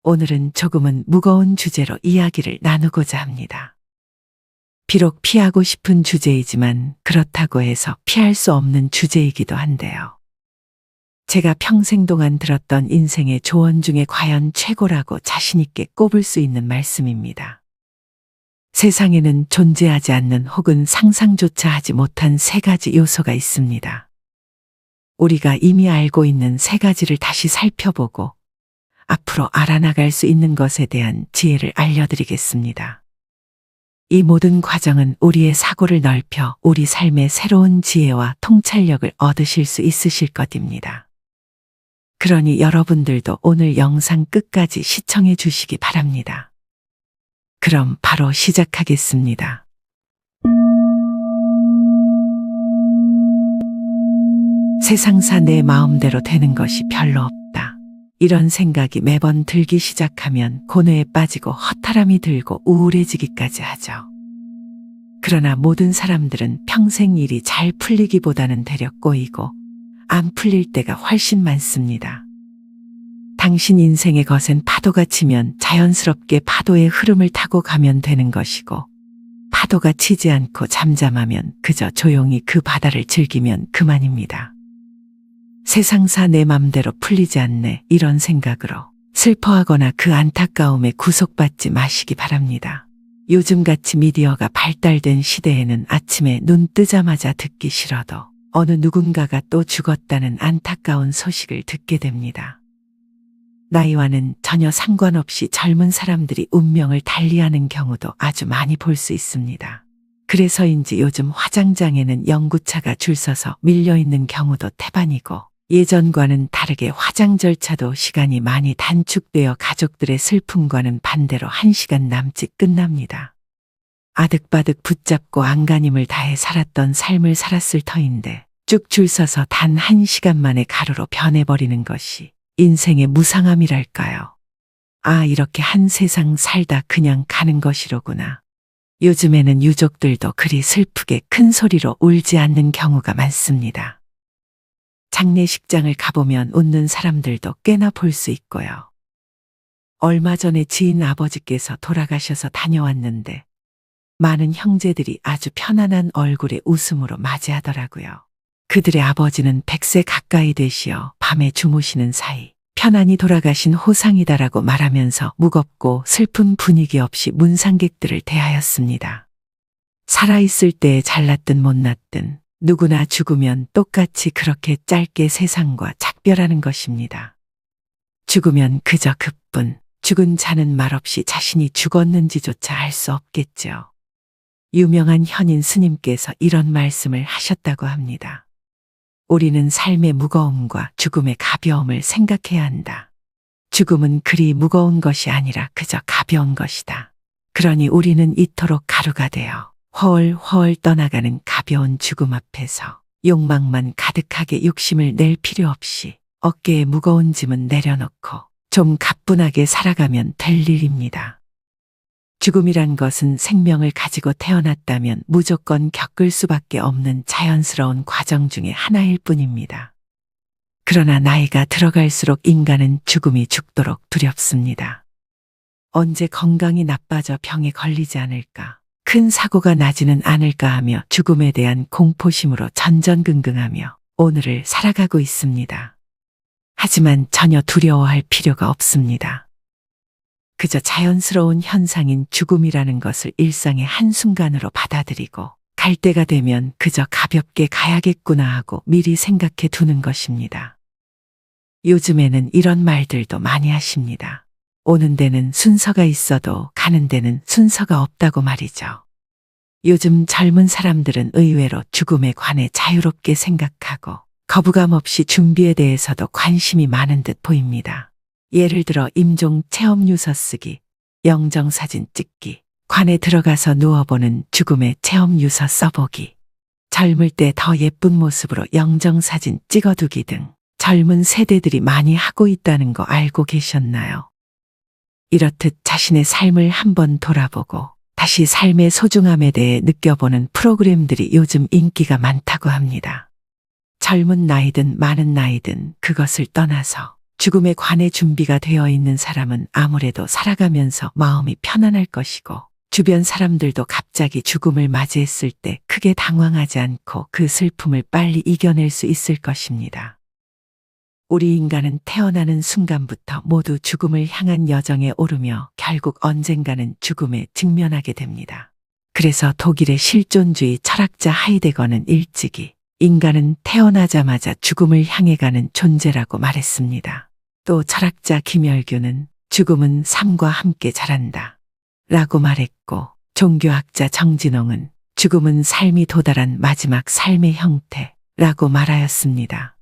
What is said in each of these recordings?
오늘은 조금은 무거운 주제로 이야기를 나누고자 합니다. 비록 피하고 싶은 주제이지만 그렇다고 해서 피할 수 없는 주제이기도 한데요. 제가 평생 동안 들었던 인생의 조언 중에 과연 최고라고 자신있게 꼽을 수 있는 말씀입니다. 세상에는 존재하지 않는 혹은 상상조차 하지 못한 세 가지 요소가 있습니다. 우리가 이미 알고 있는 세 가지를 다시 살펴보고 앞으로 알아나갈 수 있는 것에 대한 지혜를 알려드리겠습니다. 이 모든 과정은 우리의 사고를 넓혀 우리 삶의 새로운 지혜와 통찰력을 얻으실 수 있으실 것입니다. 그러니 여러분들도 오늘 영상 끝까지 시청해 주시기 바랍니다. 그럼 바로 시작하겠습니다. 세상사 내 마음대로 되는 것이 별로 없다. 이런 생각이 매번 들기 시작하면 고뇌에 빠지고 허탈함이 들고 우울해지기까지 하죠. 그러나 모든 사람들은 평생 일이 잘 풀리기보다는 되려 꼬이고 안 풀릴 때가 훨씬 많습니다. 당신 인생의 거센 파도가 치면 자연스럽게 파도의 흐름을 타고 가면 되는 것이고, 파도가 치지 않고 잠잠하면 그저 조용히 그 바다를 즐기면 그만입니다. 세상사 내 맘대로 풀리지 않네, 이런 생각으로 슬퍼하거나 그 안타까움에 구속받지 마시기 바랍니다. 요즘같이 미디어가 발달된 시대에는 아침에 눈 뜨자마자 듣기 싫어도 어느 누군가가 또 죽었다는 안타까운 소식을 듣게 됩니다. 나이와는 전혀 상관없이 젊은 사람들이 운명을 달리하는 경우도 아주 많이 볼 수 있습니다. 그래서인지 요즘 화장장에는 연구차가 줄 서서 밀려있는 경우도 태반이고, 예전과는 다르게 화장 절차도 시간이 많이 단축되어 가족들의 슬픔과는 반대로 1시간 남짓 끝납니다. 아득바득 붙잡고 안간힘을 다해 살았던 삶을 살았을 터인데 쭉 줄 서서 단 1시간 만에 가루로 변해버리는 것이 인생의 무상함이랄까요. 아, 이렇게 한 세상 살다 그냥 가는 것이로구나. 요즘에는 유족들도 그리 슬프게 큰 소리로 울지 않는 경우가 많습니다. 장례식장을 가보면 웃는 사람들도 꽤나 볼 수 있고요. 얼마 전에 지인 아버지께서 돌아가셔서 다녀왔는데 많은 형제들이 아주 편안한 얼굴에 웃음으로 맞이하더라고요. 그들의 아버지는 100세 가까이 되시어 밤에 주무시는 사이 편안히 돌아가신 호상이다라고 말하면서 무겁고 슬픈 분위기 없이 문상객들을 대하였습니다. 살아있을 때에 잘났든 못났든 누구나 죽으면 똑같이 그렇게 짧게 세상과 작별하는 것입니다. 죽으면 그저 그뿐, 죽은 자는 말없이 자신이 죽었는지조차 알 수 없겠죠. 유명한 현인 스님께서 이런 말씀을 하셨다고 합니다. 우리는 삶의 무거움과 죽음의 가벼움을 생각해야 한다. 죽음은 그리 무거운 것이 아니라 그저 가벼운 것이다. 그러니 우리는 이토록 가루가 되어 허얼허얼 떠나가는 가벼운 죽음 앞에서 욕망만 가득하게 욕심을 낼 필요 없이 어깨에 무거운 짐은 내려놓고 좀 가뿐하게 살아가면 될 일입니다. 죽음이란 것은 생명을 가지고 태어났다면 무조건 겪을 수밖에 없는 자연스러운 과정 중에 하나일 뿐입니다. 그러나 나이가 들어갈수록 인간은 죽음이 죽도록 두렵습니다. 언제 건강이 나빠져 병에 걸리지 않을까, 큰 사고가 나지는 않을까 하며 죽음에 대한 공포심으로 전전긍긍하며 오늘을 살아가고 있습니다. 하지만 전혀 두려워할 필요가 없습니다. 그저 자연스러운 현상인 죽음이라는 것을 일상의 한순간으로 받아들이고 갈 때가 되면 그저 가볍게 가야겠구나 하고 미리 생각해 두는 것입니다. 요즘에는 이런 말들도 많이 하십니다. 오는 데는 순서가 있어도 가는 데는 순서가 없다고 말이죠. 요즘 젊은 사람들은 의외로 죽음에 관해 자유롭게 생각하고 거부감 없이 준비에 대해서도 관심이 많은 듯 보입니다. 예를 들어 임종 체험유서 쓰기, 영정사진 찍기, 관에 들어가서 누워보는 죽음의 체험유서 써보기, 젊을 때 더 예쁜 모습으로 영정사진 찍어두기 등 젊은 세대들이 많이 하고 있다는 거 알고 계셨나요? 이렇듯 자신의 삶을 한번 돌아보고 다시 삶의 소중함에 대해 느껴보는 프로그램들이 요즘 인기가 많다고 합니다. 젊은 나이든 많은 나이든 그것을 떠나서 죽음에 관해 준비가 되어 있는 사람은 아무래도 살아가면서 마음이 편안할 것이고 주변 사람들도 갑자기 죽음을 맞이했을 때 크게 당황하지 않고 그 슬픔을 빨리 이겨낼 수 있을 것입니다. 우리 인간은 태어나는 순간부터 모두 죽음을 향한 여정에 오르며 결국 언젠가는 죽음에 직면하게 됩니다. 그래서 독일의 실존주의 철학자 하이데거는 일찍이 인간은 태어나자마자 죽음을 향해 가는 존재라고 말했습니다. 또 철학자 김열규는 죽음은 삶과 함께 자란다 라고 말했고, 종교학자 정진홍은 죽음은 삶이 도달한 마지막 삶의 형태라고 말하였습니다.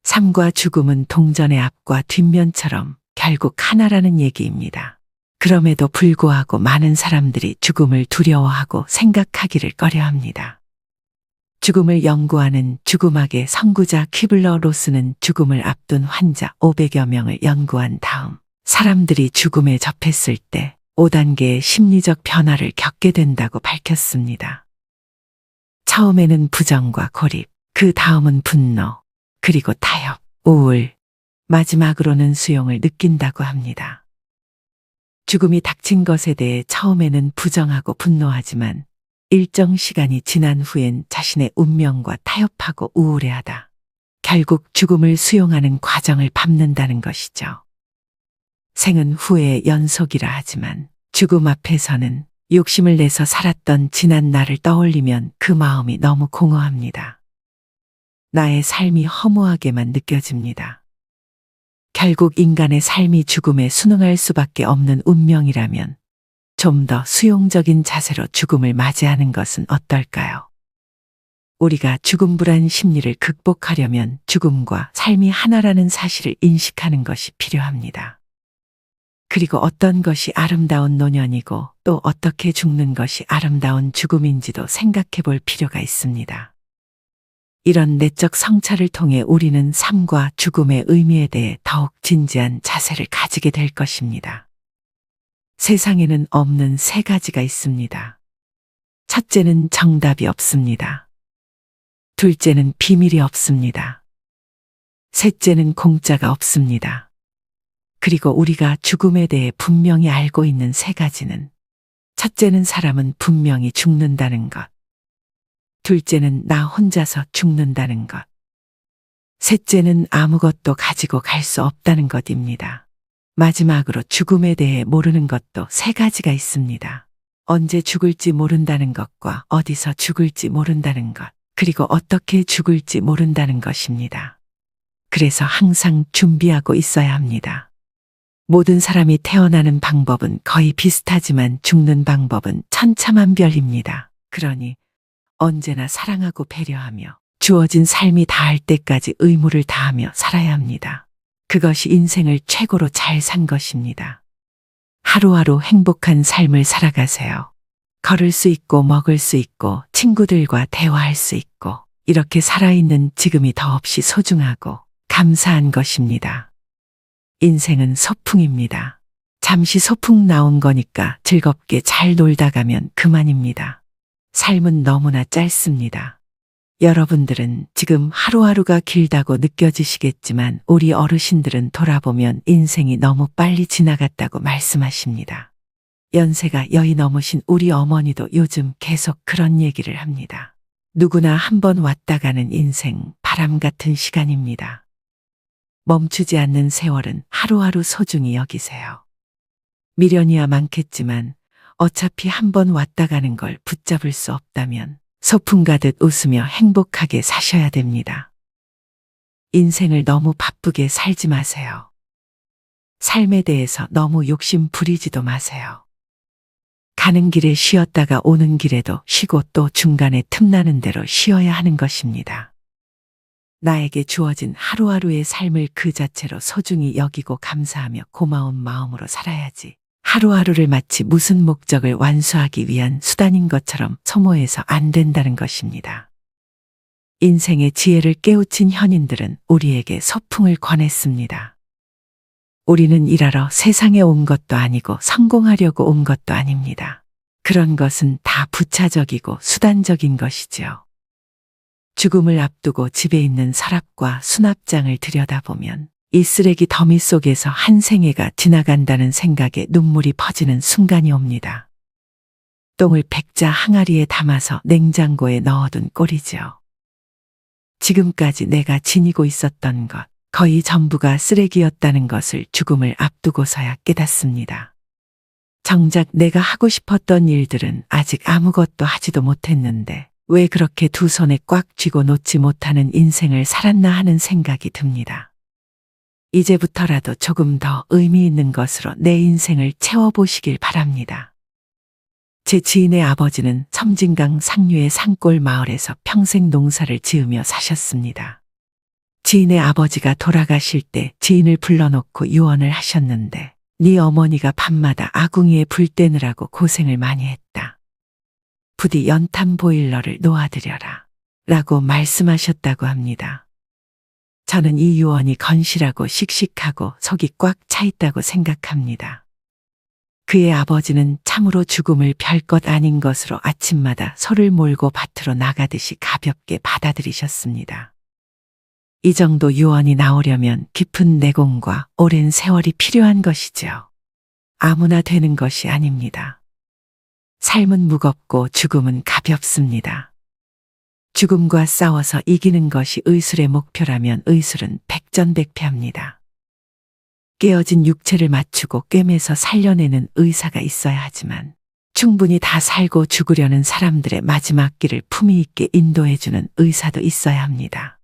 삶과 죽음은 동전의 앞과 뒷면처럼 결국 하나라는 얘기입니다. 그럼에도 불구하고 많은 사람들이 죽음을 두려워하고 생각하기를 꺼려합니다. 죽음을 연구하는 죽음학의 선구자 퀴블러 로스는 죽음을 앞둔 환자 500여 명을 연구한 다음 사람들이 죽음에 접했을 때 5단계의 심리적 변화를 겪게 된다고 밝혔습니다. 처음에는 부정과 고립, 그 다음은 분노, 그리고 타협, 우울, 마지막으로는 수용을 느낀다고 합니다. 죽음이 닥친 것에 대해 처음에는 부정하고 분노하지만 일정 시간이 지난 후엔 자신의 운명과 타협하고 우울해하다. 결국 죽음을 수용하는 과정을 밟는다는 것이죠. 생은 후회의 연속이라 하지만 죽음 앞에서는 욕심을 내서 살았던 지난 날을 떠올리면 그 마음이 너무 공허합니다. 나의 삶이 허무하게만 느껴집니다. 결국 인간의 삶이 죽음에 순응할 수밖에 없는 운명이라면 좀 더 수용적인 자세로 죽음을 맞이하는 것은 어떨까요? 우리가 죽음 불안 심리를 극복하려면 죽음과 삶이 하나라는 사실을 인식하는 것이 필요합니다. 그리고 어떤 것이 아름다운 노년이고 또 어떻게 죽는 것이 아름다운 죽음인지도 생각해 볼 필요가 있습니다. 이런 내적 성찰을 통해 우리는 삶과 죽음의 의미에 대해 더욱 진지한 자세를 가지게 될 것입니다. 세상에는 없는 세 가지가 있습니다. 첫째는 정답이 없습니다. 둘째는 비밀이 없습니다. 셋째는 공짜가 없습니다. 그리고 우리가 죽음에 대해 분명히 알고 있는 세 가지는 첫째는 사람은 분명히 죽는다는 것. 둘째는 나 혼자서 죽는다는 것. 셋째는 아무것도 가지고 갈 수 없다는 것입니다. 마지막으로 죽음에 대해 모르는 것도 세 가지가 있습니다. 언제 죽을지 모른다는 것과 어디서 죽을지 모른다는 것, 그리고 어떻게 죽을지 모른다는 것입니다. 그래서 항상 준비하고 있어야 합니다. 모든 사람이 태어나는 방법은 거의 비슷하지만 죽는 방법은 천차만별입니다. 그러니 언제나 사랑하고 배려하며 주어진 삶이 다할 때까지 의무를 다하며 살아야 합니다. 그것이 인생을 최고로 잘 산 것입니다. 하루하루 행복한 삶을 살아가세요. 걸을 수 있고 먹을 수 있고 친구들과 대화할 수 있고 이렇게 살아있는 지금이 더없이 소중하고 감사한 것입니다. 인생은 소풍입니다. 잠시 소풍 나온 거니까 즐겁게 잘 놀다 가면 그만입니다. 삶은 너무나 짧습니다. 여러분들은 지금 하루하루가 길다고 느껴지시겠지만 우리 어르신들은 돌아보면 인생이 너무 빨리 지나갔다고 말씀하십니다. 연세가 여의 넘으신 우리 어머니도 요즘 계속 그런 얘기를 합니다. 누구나 한번 왔다 가는 인생, 바람 같은 시간입니다. 멈추지 않는 세월은 하루하루 소중히 여기세요. 미련이야 많겠지만 어차피 한번 왔다 가는 걸 붙잡을 수 없다면 소풍 가듯 웃으며 행복하게 사셔야 됩니다. 인생을 너무 바쁘게 살지 마세요. 삶에 대해서 너무 욕심 부리지도 마세요. 가는 길에 쉬었다가 오는 길에도 쉬고 또 중간에 틈나는 대로 쉬어야 하는 것입니다. 나에게 주어진 하루하루의 삶을 그 자체로 소중히 여기고 감사하며 고마운 마음으로 살아야지. 하루하루를 마치 무슨 목적을 완수하기 위한 수단인 것처럼 소모해서 안 된다는 것입니다. 인생의 지혜를 깨우친 현인들은 우리에게 소풍을 권했습니다. 우리는 일하러 세상에 온 것도 아니고 성공하려고 온 것도 아닙니다. 그런 것은 다 부차적이고 수단적인 것이지요. 죽음을 앞두고 집에 있는 서랍과 수납장을 들여다보면 이 쓰레기 더미 속에서 한 생애가 지나간다는 생각에 눈물이 퍼지는 순간이 옵니다. 똥을 백자 항아리에 담아서 냉장고에 넣어둔 꼴이죠. 지금까지 내가 지니고 있었던 것, 거의 전부가 쓰레기였다는 것을 죽음을 앞두고서야 깨닫습니다. 정작 내가 하고 싶었던 일들은 아직 아무것도 하지도 못했는데 왜 그렇게 두 손에 꽉 쥐고 놓지 못하는 인생을 살았나 하는 생각이 듭니다. 이제부터라도 조금 더 의미 있는 것으로 내 인생을 채워보시길 바랍니다. 제 지인의 아버지는 섬진강 상류의 산골 마을에서 평생 농사를 지으며 사셨습니다. 지인의 아버지가 돌아가실 때 지인을 불러놓고 유언을 하셨는데 네 어머니가 밤마다 아궁이에 불 떼느라고 고생을 많이 했다. 부디 연탄 보일러를 놓아드려라 라고 말씀하셨다고 합니다. 저는 이 유언이 건실하고 씩씩하고 속이 꽉 차 있다고 생각합니다. 그의 아버지는 참으로 죽음을 별것 아닌 것으로 아침마다 소를 몰고 밭으로 나가듯이 가볍게 받아들이셨습니다. 이 정도 유언이 나오려면 깊은 내공과 오랜 세월이 필요한 것이죠. 아무나 되는 것이 아닙니다. 삶은 무겁고 죽음은 가볍습니다. 죽음과 싸워서 이기는 것이 의술의 목표라면 의술은 백전백패합니다. 깨어진 육체를 맞추고 꿰매서 살려내는 의사가 있어야 하지만 충분히 다 살고 죽으려는 사람들의 마지막 길을 품위 있게 인도해주는 의사도 있어야 합니다.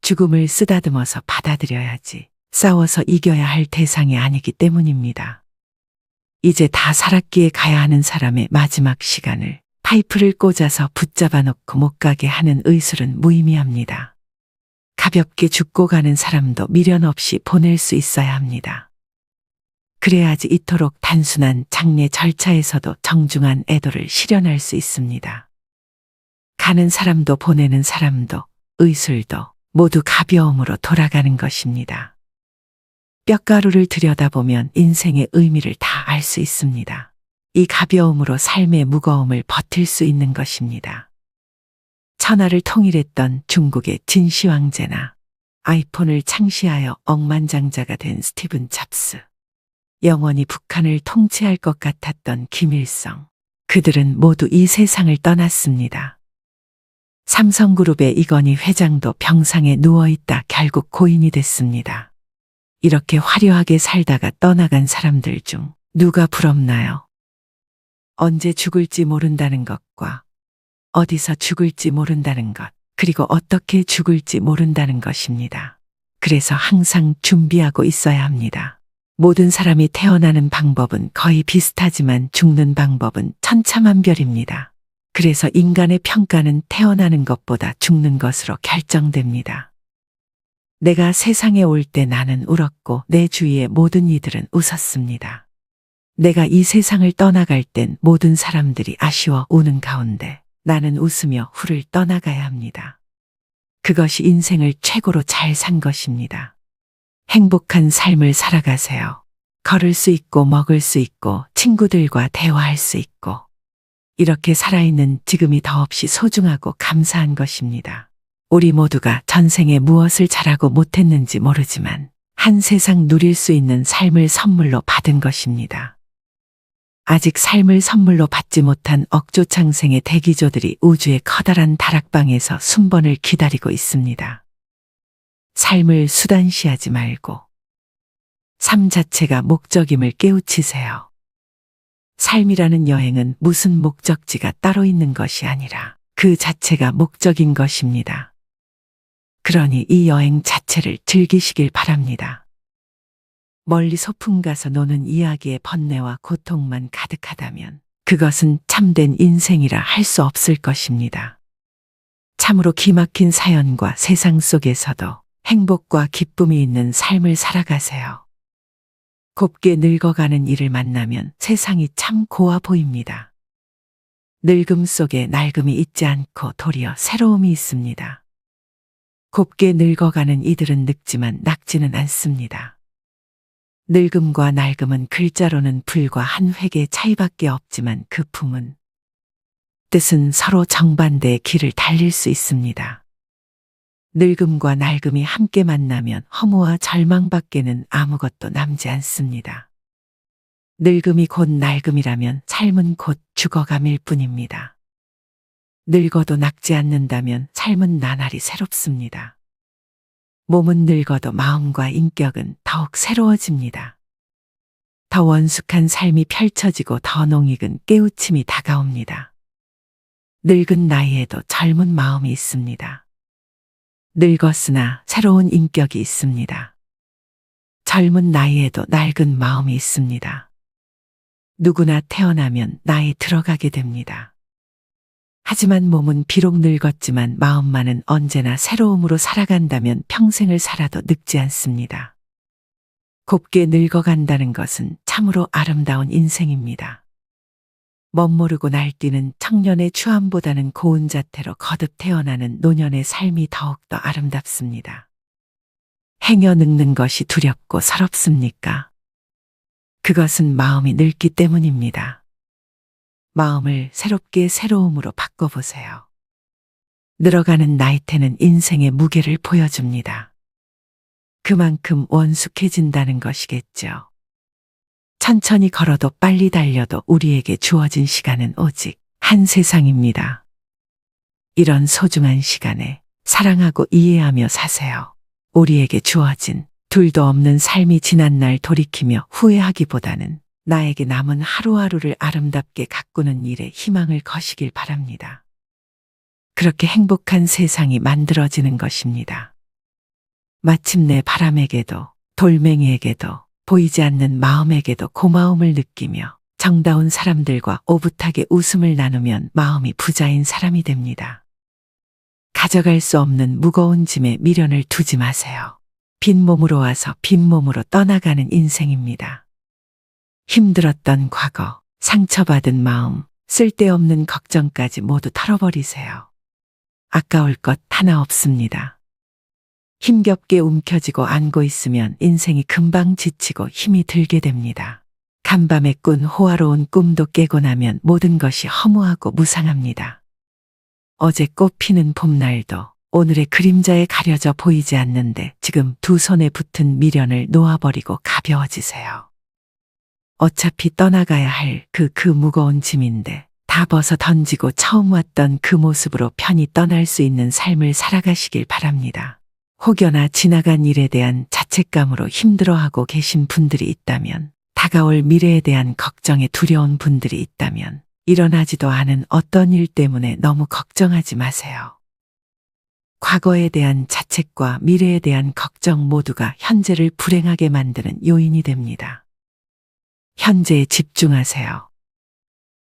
죽음을 쓰다듬어서 받아들여야지 싸워서 이겨야 할 대상이 아니기 때문입니다. 이제 다 살았기에 가야 하는 사람의 마지막 시간을 파이프를 꽂아서 붙잡아 놓고 못 가게 하는 의술은 무의미합니다. 가볍게 죽고 가는 사람도 미련 없이 보낼 수 있어야 합니다. 그래야지 이토록 단순한 장례 절차에서도 정중한 애도를 실현할 수 있습니다. 가는 사람도 보내는 사람도 의술도 모두 가벼움으로 돌아가는 것입니다. 뼈가루를 들여다보면 인생의 의미를 다 알 수 있습니다. 이 가벼움으로 삶의 무거움을 버틸 수 있는 것입니다. 천하를 통일했던 중국의 진시황제나 아이폰을 창시하여 억만장자가 된 스티븐 잡스, 영원히 북한을 통치할 것 같았던 김일성, 그들은 모두 이 세상을 떠났습니다. 삼성그룹의 이건희 회장도 병상에 누워있다 결국 고인이 됐습니다. 이렇게 화려하게 살다가 떠나간 사람들 중 누가 부럽나요? 언제 죽을지 모른다는 것과 어디서 죽을지 모른다는 것, 그리고 어떻게 죽을지 모른다는 것입니다. 그래서 항상 준비하고 있어야 합니다. 모든 사람이 태어나는 방법은 거의 비슷하지만 죽는 방법은 천차만별입니다. 그래서 인간의 평가는 태어나는 것보다 죽는 것으로 결정됩니다. 내가 세상에 올 때 나는 울었고 내 주위의 모든 이들은 웃었습니다. 내가 이 세상을 떠나갈 땐 모든 사람들이 아쉬워 우는 가운데 나는 웃으며 후를 떠나가야 합니다. 그것이 인생을 최고로 잘 산 것입니다. 행복한 삶을 살아가세요. 걸을 수 있고 먹을 수 있고 친구들과 대화할 수 있고 이렇게 살아있는 지금이 더없이 소중하고 감사한 것입니다. 우리 모두가 전생에 무엇을 잘하고 못했는지 모르지만 한 세상 누릴 수 있는 삶을 선물로 받은 것입니다. 아직 삶을 선물로 받지 못한 억조창생의 대기조들이 우주의 커다란 다락방에서 순번을 기다리고 있습니다. 삶을 수단시하지 말고 삶 자체가 목적임을 깨우치세요. 삶이라는 여행은 무슨 목적지가 따로 있는 것이 아니라 그 자체가 목적인 것입니다. 그러니 이 여행 자체를 즐기시길 바랍니다. 멀리 소풍 가서 노는 이야기의 번뇌와 고통만 가득하다면 그것은 참된 인생이라 할 수 없을 것입니다. 참으로 기막힌 사연과 세상 속에서도 행복과 기쁨이 있는 삶을 살아가세요. 곱게 늙어가는 이를 만나면 세상이 참 고와 보입니다. 늙음 속에 낡음이 있지 않고 도리어 새로움이 있습니다. 곱게 늙어가는 이들은 늙지만 낫지는 않습니다. 늙음과 낡음은 글자로는 불과 한 획의 차이밖에 없지만 그 품은, 뜻은 서로 정반대의 길을 달릴 수 있습니다. 늙음과 낡음이 함께 만나면 허무와 절망밖에는 아무것도 남지 않습니다. 늙음이 곧 낡음이라면 삶은 곧 죽어감일 뿐입니다. 늙어도 늙지 않는다면 삶은 나날이 새롭습니다. 몸은 늙어도 마음과 인격은 더욱 새로워집니다. 더 원숙한 삶이 펼쳐지고 더 농익은 깨우침이 다가옵니다. 늙은 나이에도 젊은 마음이 있습니다. 늙었으나 새로운 인격이 있습니다. 젊은 나이에도 낡은 마음이 있습니다. 누구나 태어나면 나이 들어가게 됩니다. 하지만 몸은 비록 늙었지만 마음만은 언제나 새로움으로 살아간다면 평생을 살아도 늙지 않습니다. 곱게 늙어간다는 것은 참으로 아름다운 인생입니다. 멋모르고 날뛰는 청년의 추함보다는 고운 자태로 거듭 태어나는 노년의 삶이 더욱더 아름답습니다. 행여 늙는 것이 두렵고 서럽습니까? 그것은 마음이 늙기 때문입니다. 마음을 새롭게 새로움으로 바꿔보세요. 늘어가는 나이테는 인생의 무게를 보여줍니다. 그만큼 원숙해진다는 것이겠죠. 천천히 걸어도 빨리 달려도 우리에게 주어진 시간은 오직 한 세상입니다. 이런 소중한 시간에 사랑하고 이해하며 사세요. 우리에게 주어진 둘도 없는 삶이 지난 날 돌이키며 후회하기보다는 나에게 남은 하루하루를 아름답게 가꾸는 일에 희망을 거시길 바랍니다. 그렇게 행복한 세상이 만들어지는 것입니다. 마침내 바람에게도 돌멩이에게도 보이지 않는 마음에게도 고마움을 느끼며 정다운 사람들과 오붓하게 웃음을 나누면 마음이 부자인 사람이 됩니다. 가져갈 수 없는 무거운 짐에 미련을 두지 마세요. 빈몸으로 와서 빈몸으로 떠나가는 인생입니다. 힘들었던 과거, 상처받은 마음, 쓸데없는 걱정까지 모두 털어버리세요. 아까울 것 하나 없습니다. 힘겹게 움켜쥐고 안고 있으면 인생이 금방 지치고 힘이 들게 됩니다. 간밤에 꾼 호화로운 꿈도 깨고 나면 모든 것이 허무하고 무상합니다. 어제 꽃피는 봄날도 오늘의 그림자에 가려져 보이지 않는데 지금 두 손에 붙은 미련을 놓아버리고 가벼워지세요. 어차피 떠나가야 할 그 무거운 짐인데 다 벗어 던지고 처음 왔던 그 모습으로 편히 떠날 수 있는 삶을 살아가시길 바랍니다. 혹여나 지나간 일에 대한 자책감으로 힘들어하고 계신 분들이 있다면, 다가올 미래에 대한 걱정에 두려운 분들이 있다면, 일어나지도 않은 어떤 일 때문에 너무 걱정하지 마세요. 과거에 대한 자책과 미래에 대한 걱정 모두가 현재를 불행하게 만드는 요인이 됩니다. 현재에 집중하세요.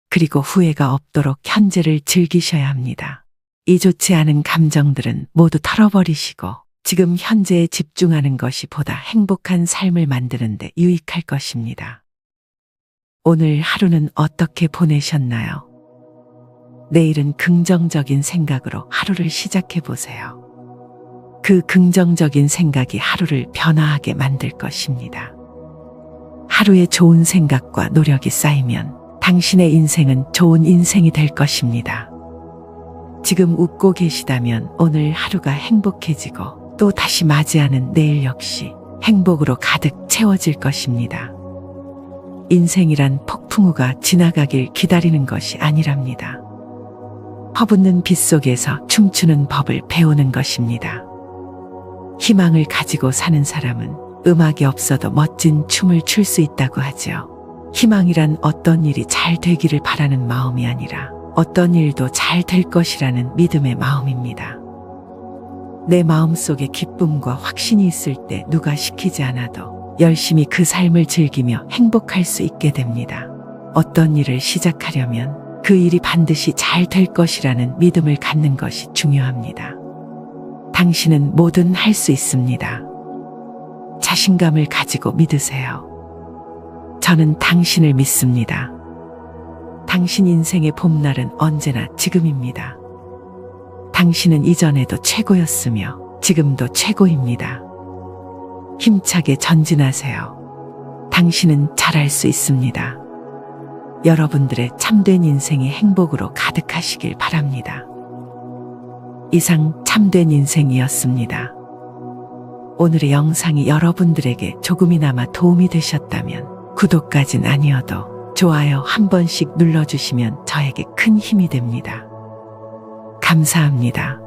그리고 후회가 없도록 현재를 즐기셔야 합니다. 이 좋지 않은 감정들은 모두 털어버리시고 지금 현재에 집중하는 것이 보다 행복한 삶을 만드는 데 유익할 것입니다. 오늘 하루는 어떻게 보내셨나요? 내일은 긍정적인 생각으로 하루를 시작해 보세요. 그 긍정적인 생각이 하루를 변화하게 만들 것입니다. 하루에 좋은 생각과 노력이 쌓이면 당신의 인생은 좋은 인생이 될 것입니다. 지금 웃고 계시다면 오늘 하루가 행복해지고 또 다시 맞이하는 내일 역시 행복으로 가득 채워질 것입니다. 인생이란 폭풍우가 지나가길 기다리는 것이 아니랍니다. 퍼붓는 빛 속에서 춤추는 법을 배우는 것입니다. 희망을 가지고 사는 사람은 음악이 없어도 멋진 춤을 출 수 있다고 하죠. 희망이란 어떤 일이 잘 되기를 바라는 마음이 아니라 어떤 일도 잘 될 것이라는 믿음의 마음입니다. 내 마음속에 기쁨과 확신이 있을 때 누가 시키지 않아도 열심히 그 삶을 즐기며 행복할 수 있게 됩니다. 어떤 일을 시작하려면 그 일이 반드시 잘 될 것이라는 믿음을 갖는 것이 중요합니다. 당신은 뭐든 할 수 있습니다. 자신감을 가지고 믿으세요. 저는 당신을 믿습니다. 당신 인생의 봄날은 언제나 지금입니다. 당신은 이전에도 최고였으며 지금도 최고입니다. 힘차게 전진하세요. 당신은 잘할 수 있습니다. 여러분들의 참된 인생이 행복으로 가득하시길 바랍니다. 이상 참된 인생이었습니다. 오늘의 영상이 여러분들에게 조금이나마 도움이 되셨다면 구독까진 아니어도 좋아요 한 번씩 눌러주시면 저에게 큰 힘이 됩니다. 감사합니다.